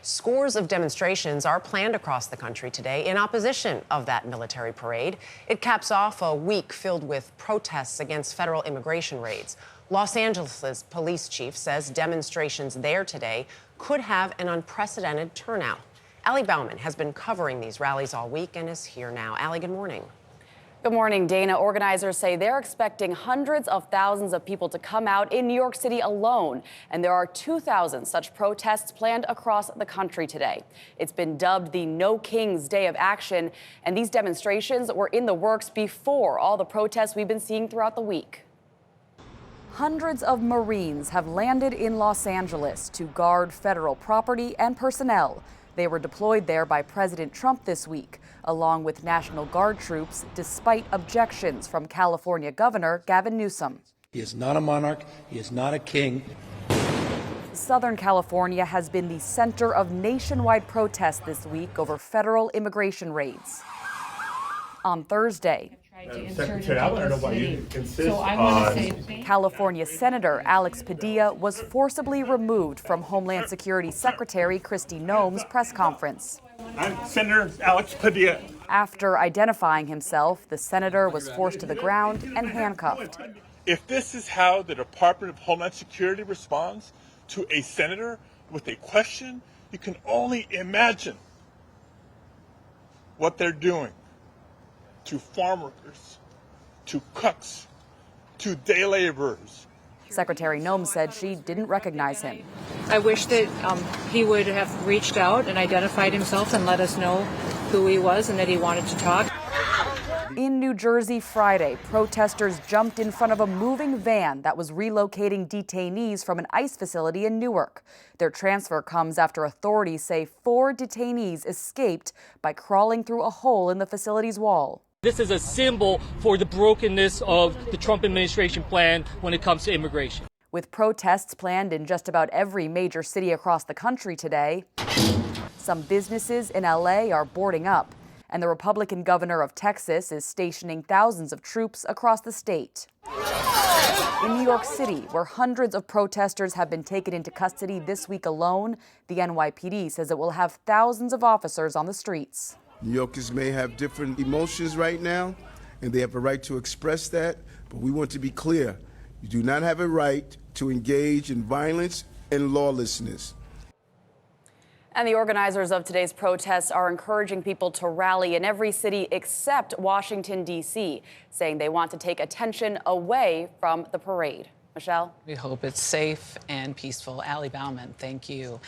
Scores of demonstrations are planned across the country today in opposition of that military parade. It caps off a week filled with protests against federal immigration raids. Los Angeles' police chief says demonstrations there today could have an unprecedented turnout. Allie Bauman has been covering these rallies all week and is here now. Allie, good morning. Good morning, Dana. Organizers say they're expecting hundreds of thousands of people to come out in New York City alone, and there are 2,000 such protests planned across the country today. It's been dubbed the No Kings Day of Action, and these demonstrations were in the works before all the protests we've been seeing throughout the week. Hundreds of Marines have landed in Los Angeles to guard federal property and personnel. They were deployed there by President Trump this week, along with National Guard troops, despite objections from California Governor Gavin Newsom. He is not a monarch. He is not a king. Southern California has been the center of nationwide protests this week over federal immigration raids. On Thursday, Secretary, I want to know why you insist on. California Senator Alex Padilla was forcibly removed from Homeland Security Secretary Kristi Noem's press conference. I'm Senator Alex Padilla. After identifying himself, the senator was forced to the ground and handcuffed. If this is how the Department of Homeland Security responds to a senator with a question, you can only imagine what they're doing to farm workers, to cooks, to day laborers. Secretary Noem said she didn't recognize him. I wish that he would have reached out and identified himself and let us know who he was and that he wanted to talk. In New Jersey Friday, protesters jumped in front of a moving van that was relocating detainees from an ICE facility in Newark. Their transfer comes after authorities say 4 detainees escaped by crawling through a hole in the facility's wall. This is a symbol for the brokenness of the Trump administration plan when it comes to immigration. With protests planned in just about every major city across the country today, some businesses in LA are boarding up, and the Republican governor of Texas is stationing thousands of troops across the state. In New York City, where hundreds of protesters have been taken into custody this week alone, the NYPD says it will have thousands of officers on the streets. New Yorkers may have different emotions right now, and they have a right to express that, but we want to be clear. You do not have a right to engage in violence and lawlessness. And the organizers of today's protests are encouraging people to rally in every city except Washington, D.C., saying they want to take attention away from the parade. Michelle? We hope it's safe and peaceful. Allie Bauman, thank you.